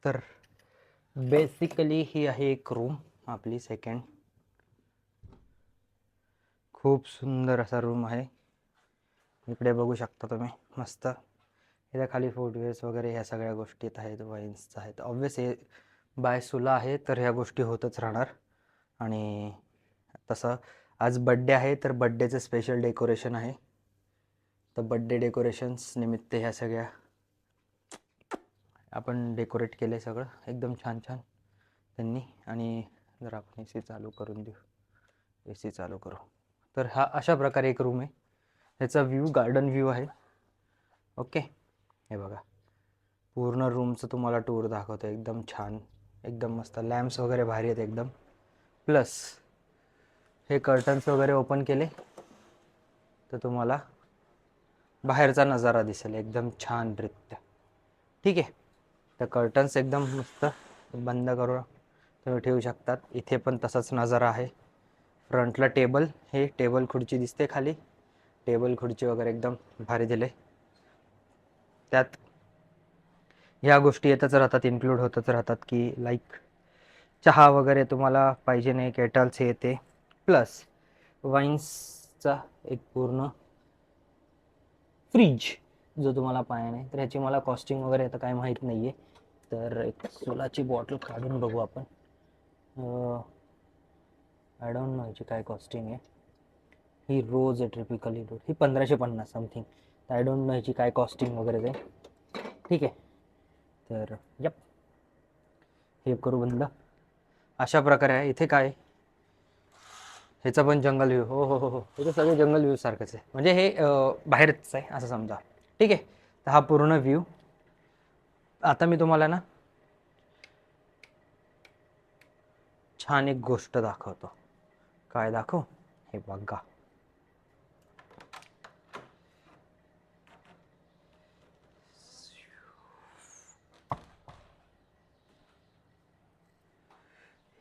तर बेसिकली ही आहे एक रूम आपली सेकंड. खूप सुंदर असा रूम आहे. इकडे बघू शकता तुम्ही मस्त. इथे खाली फुटवेअर्स वगैरे ह्या सगळ्या गोष्टी आहेत, वाईन्स आहेत. ऑब्वियस हे बाय सुला आहे तर ह्या गोष्टी होतच राहणार. आणि तसं आज बड्डे आहे तर बड्डेचं स्पेशल डेकोरेशन आहे. तर बड्डे डेकोरेशन्स निमित्त ह्या सगळ्या आपण डेकोरेट केले सगळं एकदम छान छान त्यांनी. आणि जर आपण AC चालू करून देऊ, AC चालू करू, तर हा अशा प्रकारे एक रूम आहे. ह्याचा व्ह्यू गार्डन व्ह्यू आहे. ओके, हे बघा पूर्ण रूमचं तुम्हाला टूर दाखवतो. एकदम छान, एकदम मस्त. लॅम्प्स वगैरे भारी आहेत एकदम. प्लस हे कर्टन्स वगैरे ओपन केले तर तुम्हाला बाहेरचा नजारा दिसेल एकदम छान रित्या. ठीक आहे, तर कर्टन्स एकदम मस्त बंद करून तुम्ही ठेवू शकतात. इथे पण तसाच नजारा आहे. फ्रंटला टेबल, हे टेबल खुर्ची दिसते खाली. टेबल खुर्ची वगैरे एकदम भारी दिले. त्यात ह्या गोष्टी येतच राहतात, इन्क्लूड होतच राहतात की लाईक चहा वगैरे तुम्हाला पाहिजे नाही, केटल्स हे ते. प्लस वाईन्सचा एक पूर्ण फ्रीज जो तुम्हाला पाहिजे नाही. तर ह्याची मला कॉस्टिंग वगैरे आता काय माहीत नाही आहे. तर एक सोलाची बॉटल काढून बघू आपण. आय डोंट नो ह्याची काय कॉस्टिंग आहे. ही रोज आहे, ट्रिपिकली रोज ही 1550 समथिंग. तर आय डोंट नो ह्याची काय कॉस्टिंग वगैरे ते. ठीक आहे, तर यप हे करू बंद. अशा प्रकारे आहे. इथे काय ह्याचा पण जंगल व्ह्यू. हो हो हो हो, इथे सगळे जंगल व्ह्यू सारखंच आहे. म्हणजे हे बाहेरच आहे असं समजा. ठीक आहे, तर हा पूर्ण व्ह्यू. आता मी तुम्हाला ना छान एक गोष्ट दाखवतो. काय दाखव, हे बघा.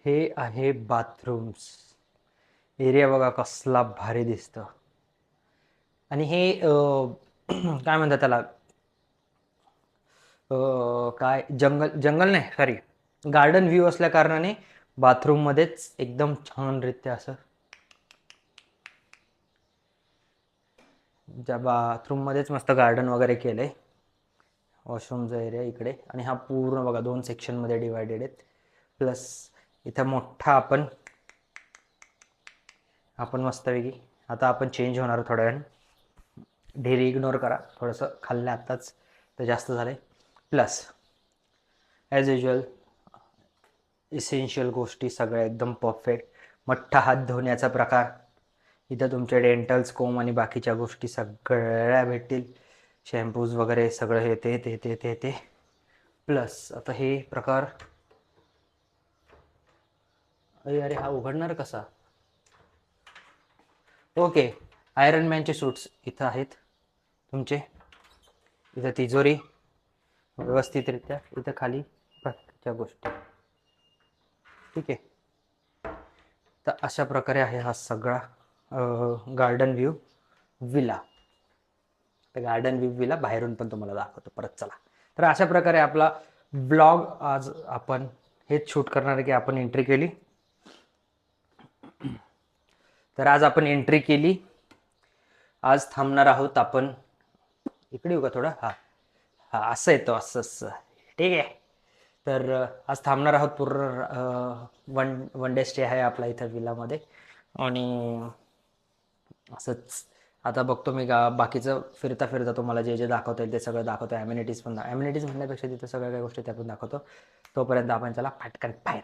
हे आहे बाथरूम्स एरिया. बघा कसला भारी दिसतं. आणि हे काय म्हणतात त्याला, काय जंगल जंगल नाही, सॉरी, गार्डन व्ह्यू असल्या कारणाने बाथरूममध्येच एकदम छानरित्या असं, ज्या बाथरूममध्येच मस्त गार्डन वगैरे केलं आहे. वॉशरूमचा एरिया इकडे. आणि हा पूर्ण बघा 2 सेक्शनमध्ये डिवायडेड आहेत. प्लस इथं मोठा आपण मस्तपैकी आता आपण चेंज होणार थोड्या वेळ. ढेरी इग्नोर करा, थोडंसं खाल्लं आत्ताच तर जास्त झालं आहे. प्लस ॲज युजल इसेन्शियल गोष्टी सगळ्या एकदम परफेक्ट. मोठा हात धुण्याचा प्रकार. इथं तुमचे डेंटल्स, कोम आणि बाकीच्या गोष्टी सगळ्या भेटतील. शॅम्पूज वगैरे सगळं हे ते ते ते ते ते. प्लस आता हे प्रकार, अरे अरे हा उघडणार कसा. ओके, आयरन मॅनचे सूट्स इथं आहेत तुमचे. इथं तिजोरी व्यवस्थितरित्या. इथं खाली बाकीच्या गोष्टी. ठीक आहे, तर अशा प्रकारे आहे हा सगळा गार्डन व्ह्यू विला. तर गार्डन व्ह्यू विला बाहेरून पण तुम्हाला दाखवतो परत. चला, तर अशा प्रकारे आपला ब्लॉग आज आपण हेच शूट करणार आहे की आपण एंट्री केली. तर आज आपण एंट्री केली. आज थांबणार आहोत आपण. इकडे येऊ का थोडं. हा हा, असं येतो, असं असं. ठीक आहे, तर आज थांबणार आहोत. पूर्ण वन डे स्टे आहे आपला इथं विलामध्ये. आणि असंच आता बघतो मी बाकीचं फिरता फिरता तुम्हाला जे जे दाखवता येईल ते सगळं दाखवतो. ॲम्युनिटीज पण, ॲम्युनिटीज म्हणण्यापेक्षा तिथं सगळ्या काही गोष्टी त्या पण दाखवतो. तोपर्यंत आपण चला पटकन बाहेर.